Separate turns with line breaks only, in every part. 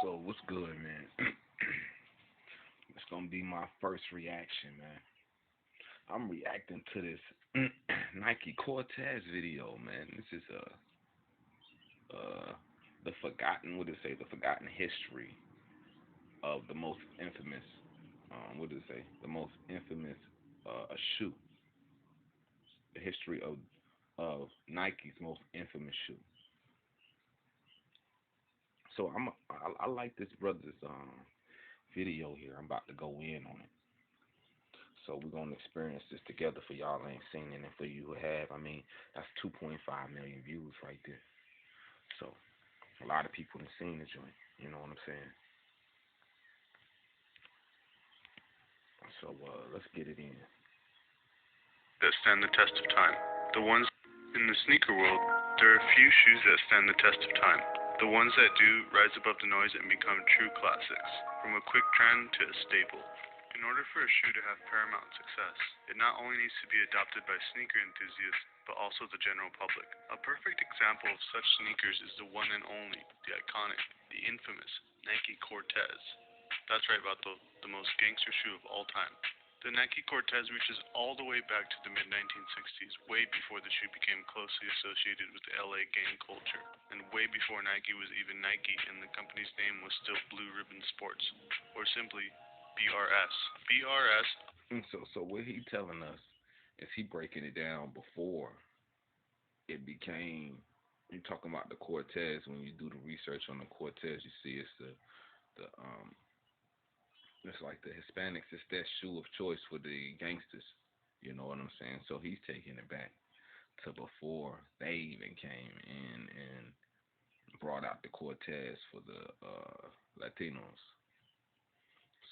So what's good, man? It's gonna be my first reaction, man. I'm reacting to this Nike Cortez video, man. This is the forgotten. What did it say? The forgotten history of the most infamous. What did it say? The most infamous shoe. The history of Nike's most infamous shoe. So I like this brother's video here. I'm about to go in on it. So we're gonna experience this together for y'all ain't seen it, and for you who have, I mean, that's 2.5 million views right there. So a lot of people have seen the joint. You know what I'm saying? So let's get it in.
That stand the test of time. The ones in the sneaker world, there are few shoes that stand the test of time. The ones that do rise above the noise and become true classics, from a quick trend to a staple. In order for a shoe to have paramount success, it not only needs to be adopted by sneaker enthusiasts, but also the general public. A perfect example of such sneakers is the one and only, the iconic, the infamous Nike Cortez. That's right, Vato, the most gangster shoe of all time. The Nike Cortez reaches all the way back to the mid-1960s, way before the shoe became closely associated with the LA gang culture, and way before Nike was even Nike and the company's name was still Blue Ribbon Sports, or simply BRS. BRS.
So what he telling us is he breaking it down before it became. You talking about the Cortez? When you do the research on the Cortez, you see it's the it's like the Hispanics. It's that shoe of choice for the gangsters. You know what I'm saying? So he's taking it back to before they even came in and brought out the Cortez for the Latinos.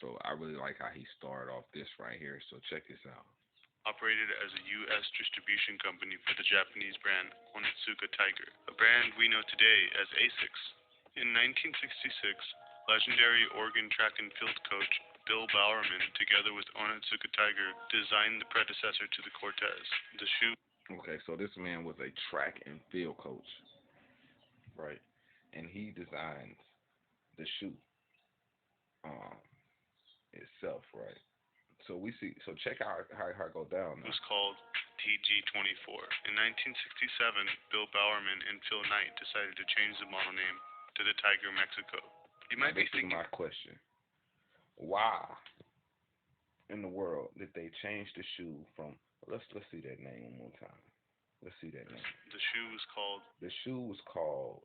So I really like how he started off this right here. So check this out.
Operated as a U.S. distribution company for the Japanese brand Onitsuka Tiger, a brand we know today as ASICS. In 1966, legendary Oregon track and field coach Bill Bowerman, together with Onitsuka Tiger, designed the predecessor to the Cortez. The shoe.
Okay, so this man was a track and field coach, right? And he designed the shoe um, itself, right? So we see. So check out how it go down now.
Was called TG24. In 1967, Bill Bowerman and Phil Knight decided to change the model name to the Tiger Mexico. You might be thinking.
This is my question. Why in the world did they change the shoe from? Let's see that name one more time. Let's see that name.
The shoe was called.
The shoe was called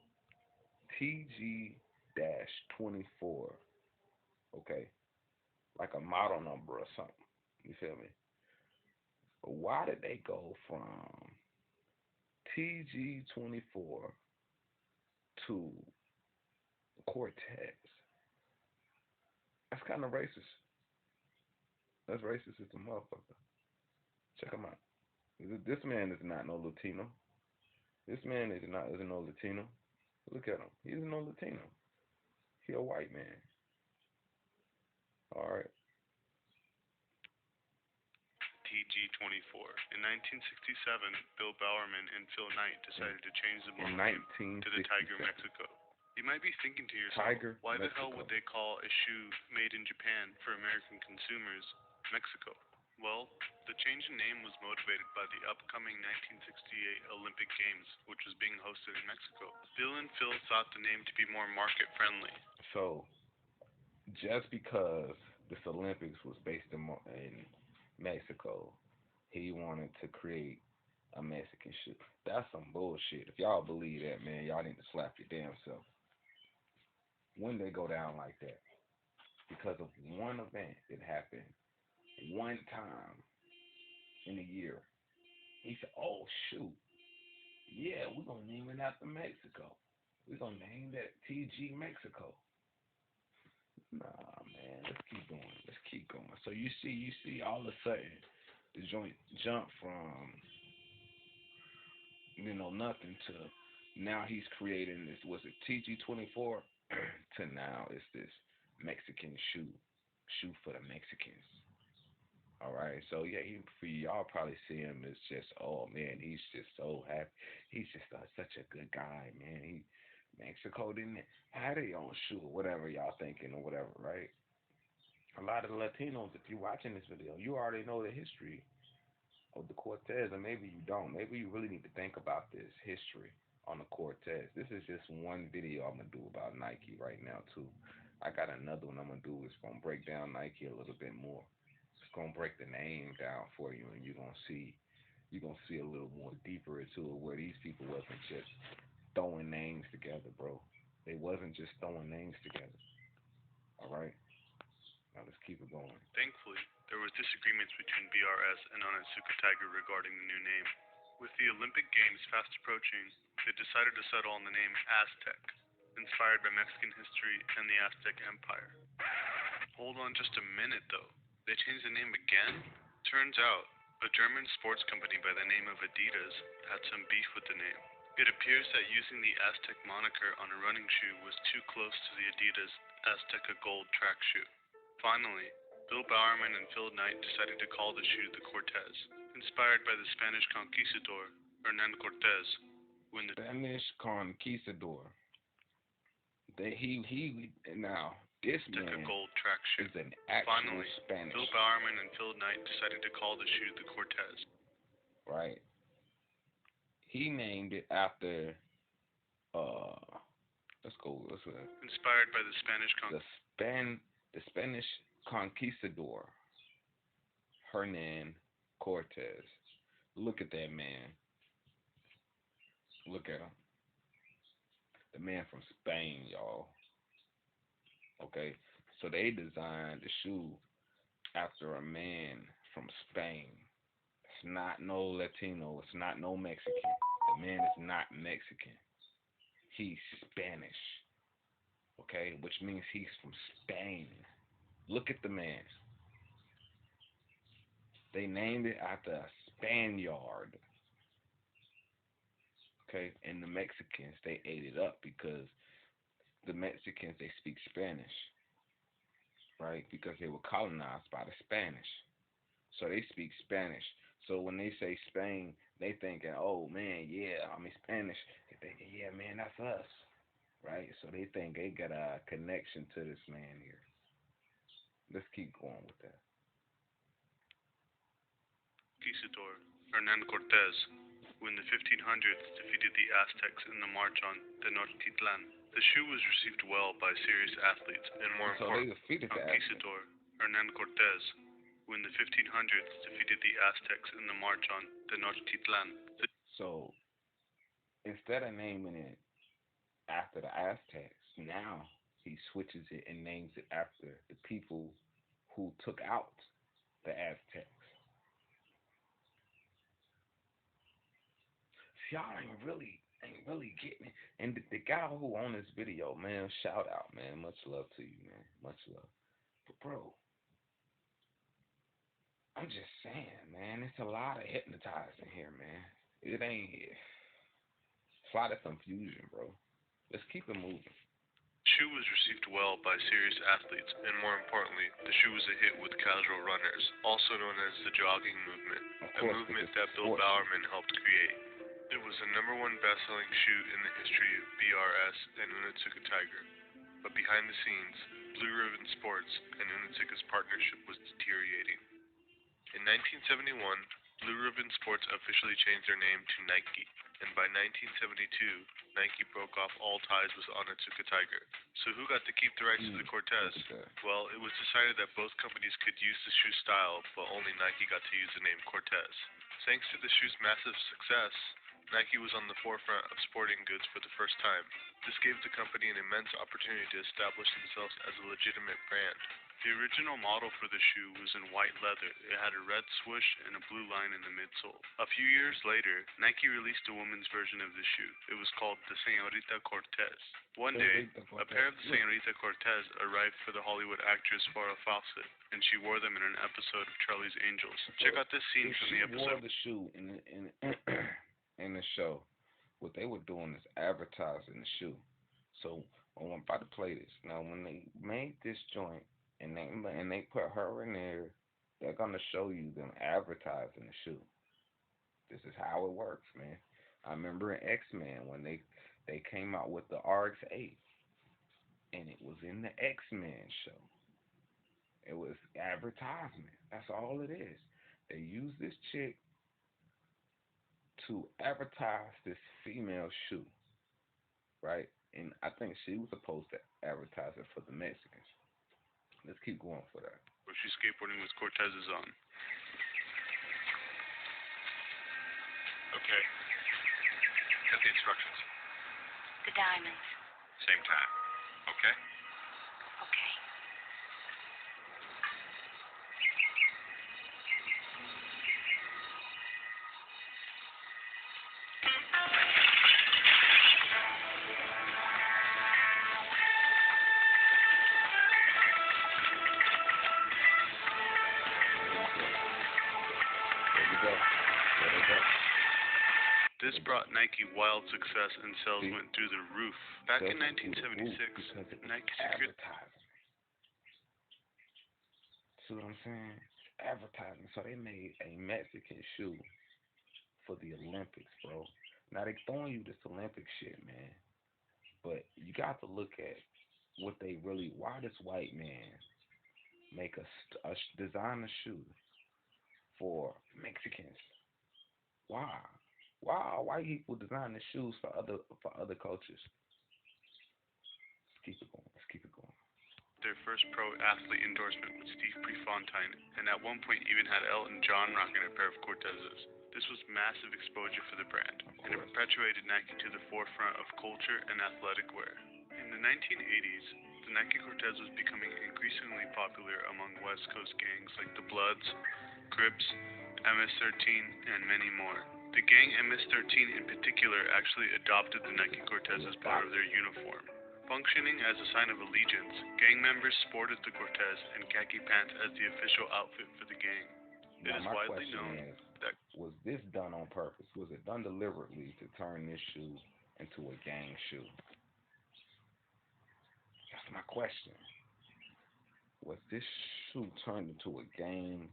TG-24. Okay, like a model number or something. You feel me? But why did they go from TG-24 to Cortez? That's kind of racist. That's racist as a motherfucker. Check him out. This man is not no Latino. This man isn't no Latino. Look at him. He's no Latino. He a white man. All right.
TG24. In 1967, Bill Bowerman and Phil Knight decided to change the model name to the Tiger Mexico. You might be thinking to yourself,
Tiger
why the
Mexico.
hell would they call a shoe made in Japan for American consumers Mexico? Well, the change in name was motivated by the upcoming 1968 Olympic Games, which was being hosted in Mexico. Bill and Phil thought the name to be more market friendly.
So, just because this Olympics was based in Mexico, he wanted to create a Mexican shoe. That's some bullshit. If y'all believe that, man, y'all need to slap your damn self. When they go down like that, because of one event that happened one time in a year, he said, "Oh shoot, yeah, we're gonna name it after Mexico. We're gonna name that TG Mexico." Nah, man, let's keep going. Let's keep going. So you see, all of a sudden, the joint jump from nothing to now he's creating this. Was it TG-24 to now it's this Mexican shoe for the Mexicans. All right, so yeah, for y'all probably see him as just, oh man, he's just so happy. He's just such a good guy, man. Mexico didn't have their own shoe or whatever y'all thinking or whatever, right? A lot of the Latinos, if you're watching this video, you already know the history of the Cortez, or maybe you don't. Maybe you really need to think about this history on the Cortez. This is just one video I'm gonna do about Nike right now too. I got another one I'm gonna do. It's gonna break down Nike a little bit more. It's gonna break the name down for you, and you're gonna see a little more deeper into it, where these people wasn't just throwing names together, bro. They wasn't just throwing names together. All right, now let's keep it going.
Thankfully, there was disagreements between BRS and Onitsuka Tiger regarding the new name. With the Olympic Games fast approaching, they decided to settle on the name Aztec, inspired by Mexican history and the Aztec Empire. Hold on just a minute though. They changed the name again? Turns out, a German sports company by the name of Adidas had some beef with the name. It appears that using the Aztec moniker on a running shoe was too close to the Adidas Azteca Gold track shoe. Finally, Bill Bowerman and Phil Knight decided to call the shoe the Cortez, inspired by the Spanish conquistador Hernan Cortez. When the
Spanish conquistador. Now this
Azteca
man
Gold track shoe.
is an actual
Finally,
Spanish,
Bill Bowerman and Phil Knight decided to call the shoe the Cortez.
right? He named it after let's go.
Inspired by the Spanish
the Spanish conquistador Hernan Cortez. Look at that man. Look at him. The man from Spain, y'all. Okay, so they designed the shoe after a man from Spain. It's not no Latino. It's not no Mexican. The man is not Mexican. He's Spanish. Okay, which means he's from Spain. Look at the man. They named it after a Spaniard. Okay, and the Mexicans, they ate it up because the Mexicans, they speak Spanish, right? Because they were colonized by the Spanish. So they speak Spanish. So when they say Spain, they thinking, oh man, yeah, I mean Spanish. They thinking, yeah, man, that's us, right? So they think they got a connection to this man here. Let's keep going with that.
Conquistador Hernan Cortez, who in the 1500s defeated the Aztecs in the march on Tenochtitlan. The shoe was received well by serious athletes, and more important, Conquistador Hernan Cortez, who in the 1500s defeated the Aztecs in the march on Tenochtitlan.
So instead of naming it after the Aztecs, now he switches it and names it after the people who took out the Aztecs. Y'all ain't really getting it. And the guy who on this video, man, shout out, man. Much love to you, man. Much love. But bro, I'm just saying, man, it's a lot of hypnotizing here, man. It's a lot of confusion, bro. Let's keep it moving.
The shoe was received well by serious athletes, and more importantly, the shoe was a hit with casual runners, also known as the jogging movement, a movement that Bill Bowerman helped create. It was the #1 best-selling shoe in the history of BRS and Onitsuka Tiger, but behind the scenes, Blue Ribbon Sports and Onitsuka's partnership was deteriorating. In 1971, Blue Ribbon Sports officially changed their name to Nike, and by 1972, Nike broke off all ties with Onitsuka Tiger. So who got to keep the rights to the Cortez? Well, it was decided that both companies could use the shoe style, but only Nike got to use the name Cortez. Thanks to the shoe's massive success, Nike was on the forefront of sporting goods for the first time. This gave the company an immense opportunity to establish themselves as a legitimate brand. The original model for the shoe was in white leather. It had a red swoosh and a blue line in the midsole. A few years later, Nike released a woman's version of the shoe. It was called the Señorita Cortez. One day, a pair of the Señorita Cortez arrived for the Hollywood actress Farrah Fawcett, and she wore them in an episode of Charlie's Angels. Check out this scene from the episode.
She wore the shoe in the show. What they were doing is advertising the shoe. So I'm about to play this. Now, when they made this joint and they put her in there, they're gonna show you them advertising the shoe. This is how it works, man. I remember in X-Men when they They came out with the RX-8, and it was in the X-Men show. It was advertisement. That's all it is. They used this chick to advertise this female shoe, right? And I think she was supposed to advertise it for the Mexicans. Let's keep going for that.
Where she's skateboarding with Cortez's on.
Okay. Got the instructions.
The diamonds.
Same time. Okay?
Okay.
There we go. There we go.
This brought Nike wild success and sales
See?
went through the roof. Back in
Fell through the roof
1976,
because it was
Nike secured
advertising. See what I'm saying? Advertising. So they made a Mexican shoe for the Olympics, bro. Now they throwing you this Olympic shit, man. But you got to look at what they really. Why this white man make a design a shoe for Mexicans? Why? Why are white people designing shoes for other cultures? Let's keep it going. Let's keep it going.
their first pro athlete endorsement with Steve Prefontaine, and at one point even had Elton John rocking a pair of Cortezes. This was massive exposure for the brand, and it perpetuated Nike to the forefront of culture and athletic wear. In the 1980s, the Nike Cortez was becoming increasingly popular among West Coast gangs like the Bloods, Crips, MS-13, and many more. The gang MS-13 in particular actually adopted the Nike Cortez as part of their uniform. Functioning as a sign of allegiance, gang members sported the Cortez and khaki pants as the official outfit for the gang. It is widely known that
was this done on purpose? Was it done deliberately to turn this shoe into a gang shoe? That's my question. Was this shoe turned into a gang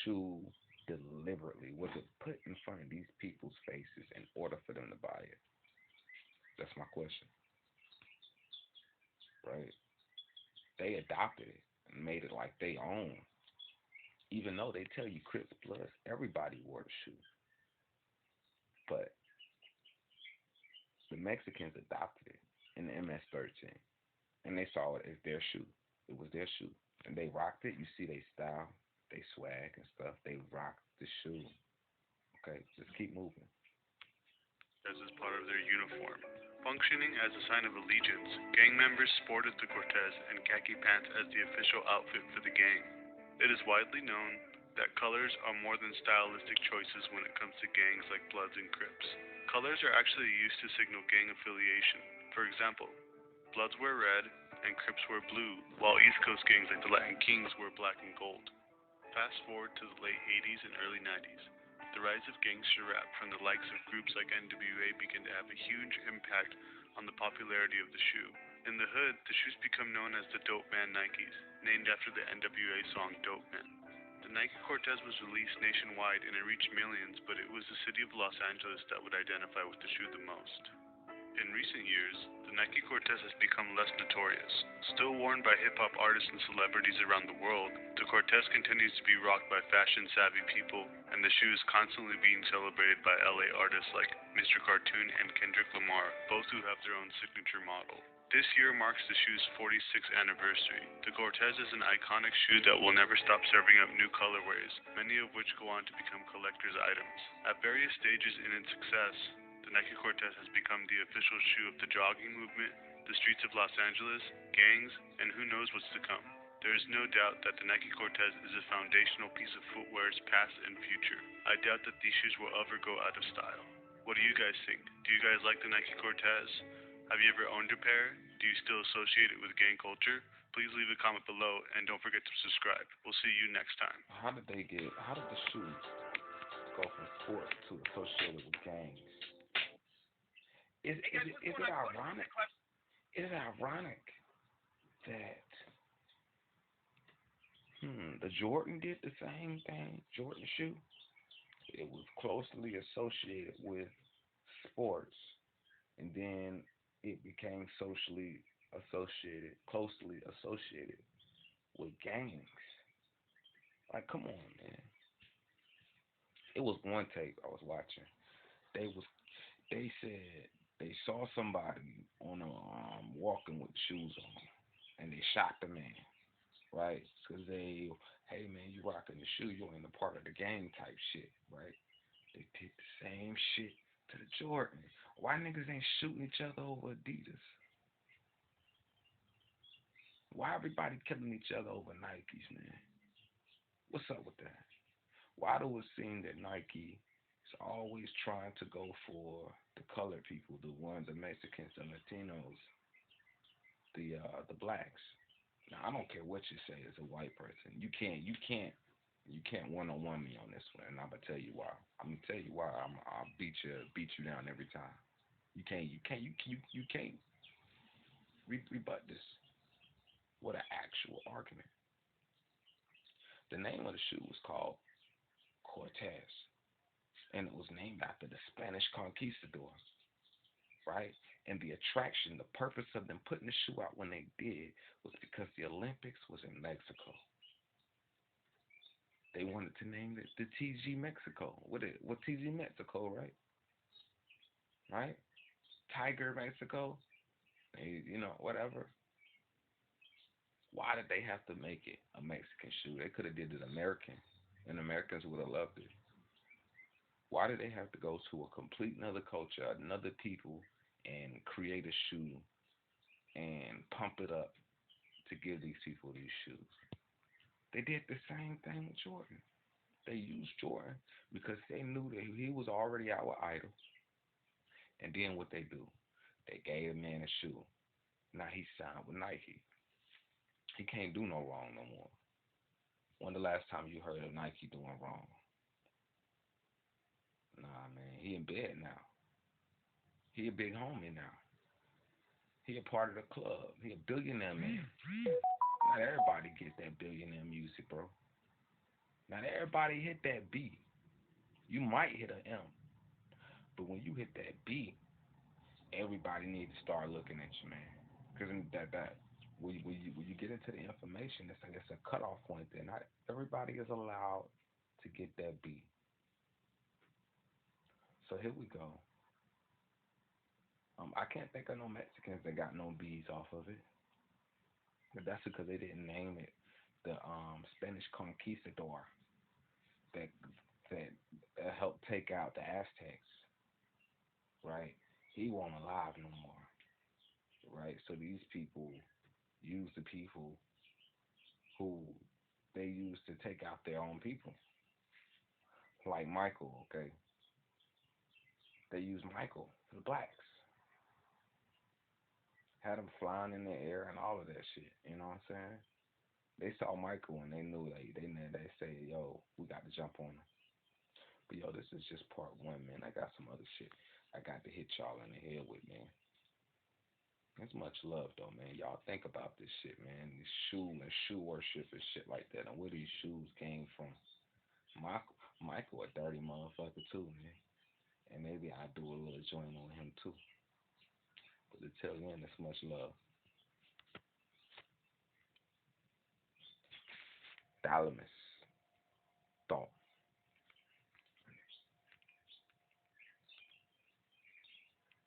shoe deliberately? Was it put in front of these people's faces in order for them to buy it? That's my question. Right? They adopted it and made it like they own. Even though they tell you Crips Bloods, everybody wore the shoe. But the Mexicans adopted it in the MS-13. And they saw it as their shoe. It was their shoe. And they rocked it. You see they style, they swag and stuff. They rocked the shoe. Okay, just keep moving.
as part of their uniform. Functioning as a sign of allegiance, gang members sported the Cortez and khaki pants as the official outfit for the gang. It is widely known that colors are more than stylistic choices when it comes to gangs like Bloods and Crips. Colors are actually used to signal gang affiliation. For example, Bloods wear red and Crips wear blue, while East Coast gangs like the Latin Kings wear black and gold. Fast forward to the late 80s and early 90s. The rise of gangster rap from the likes of groups like NWA began to have a huge impact on the popularity of the shoe. In the hood, the shoes become known as the Dope Man Nikes, named after the NWA song Dope Man. The Nike Cortez was released nationwide and it reached millions, but it was the city of Los Angeles that would identify with the shoe the most. In recent years, the Nike Cortez has become less notorious. Still worn by hip-hop artists and celebrities around the world, the Cortez continues to be rocked by fashion-savvy people, and the shoe is constantly being celebrated by LA artists like Mr. Cartoon and Kendrick Lamar, both who have their own signature model. This year marks the shoe's 46th anniversary. The Cortez is an iconic shoe that will never stop serving up new colorways, many of which go on to become collector's items. At various stages in its success, the Nike Cortez has become the official shoe of the jogging movement, the streets of Los Angeles, gangs, and who knows what's to come. There is no doubt that the Nike Cortez is a foundational piece of footwear's past and future. I doubt that these shoes will ever go out of style. What do you guys think? Do you guys like the Nike Cortez? Have you ever owned a pair? Do you still associate it with gang culture? Please leave a comment below and don't forget to subscribe. We'll see you next time.
How did the shoe go from sports to associated with gangs? Is it ironic? Is it ironic that the Jordan did the same thing? Jordan shoe. It was closely associated with sports, and then it became closely associated with gangs. Like, come on, man. It was one tape I was watching. They was they said they saw somebody on a walking with shoes on, and they shot the man, right? Cause they, hey man, you rocking the shoe, you ain't a part of the gang type shit, right? They did the same shit to the Jordan. Why niggas ain't shooting each other over Adidas? Why everybody killing each other over Nikes, man? What's up with that? Why do it seem that Nike is always trying to go for the colored people, the ones, the Mexicans, the Latinos, the blacks? Now I don't care what you say as a white person. You can't one on one me on this one, and I'm gonna tell you why. I'm gonna tell you why. I'll beat you down every time. You can't rebut this with an actual argument. The name of the shoe was called Cortez, and it was named after the Spanish conquistador, right? And the attraction, the purpose of them putting the shoe out when they did was because the Olympics was in Mexico. They wanted to name it the TG Mexico. What TG Mexico, right? Right? Tiger Mexico. Whatever. Why did they have to make it a Mexican shoe? They could have did it American, and Americans would have loved it. Why did they have to go to a complete another culture, another people, and create a shoe and pump it up to give these people these shoes? They did the same thing with Jordan. They used Jordan because they knew that he was already our idol. And then what they do? They gave a man a shoe. Now he signed with Nike. He can't do no wrong no more. When the last time you heard of Nike doing wrong? Nah, man. He in bed now. He a big homie now. He a part of the club. He a billionaire man. Not everybody get that billionaire music, bro. Not everybody hit that B. You might hit an M, but when you hit that B, everybody needs to start looking at you, man. Because that when you get into the information, it's a cutoff point there. Not everybody is allowed to get that B. So here we go. I can't think of no Mexicans that got no B's off of it. But that's because they didn't name it the Spanish conquistador that that helped take out the Aztecs, right? He won't alive no more, right? So these people use the people who they used to take out their own people, like Michael. Okay, they used Michael, the blacks, had him flying in the air and all of that shit. You know what I'm saying? They saw Michael and they knew they say, yo, we got to jump on him. But yo, this is just part one, man. I got some other shit I got to hit y'all in the head with, man. It's much love though, man. Y'all think about this shit, man. This shoe worship and shit like that, and where these shoes came from. Michael a dirty motherfucker too, man. And maybe I do a little joint on him too. But to tell you, it's much love. Thalamus.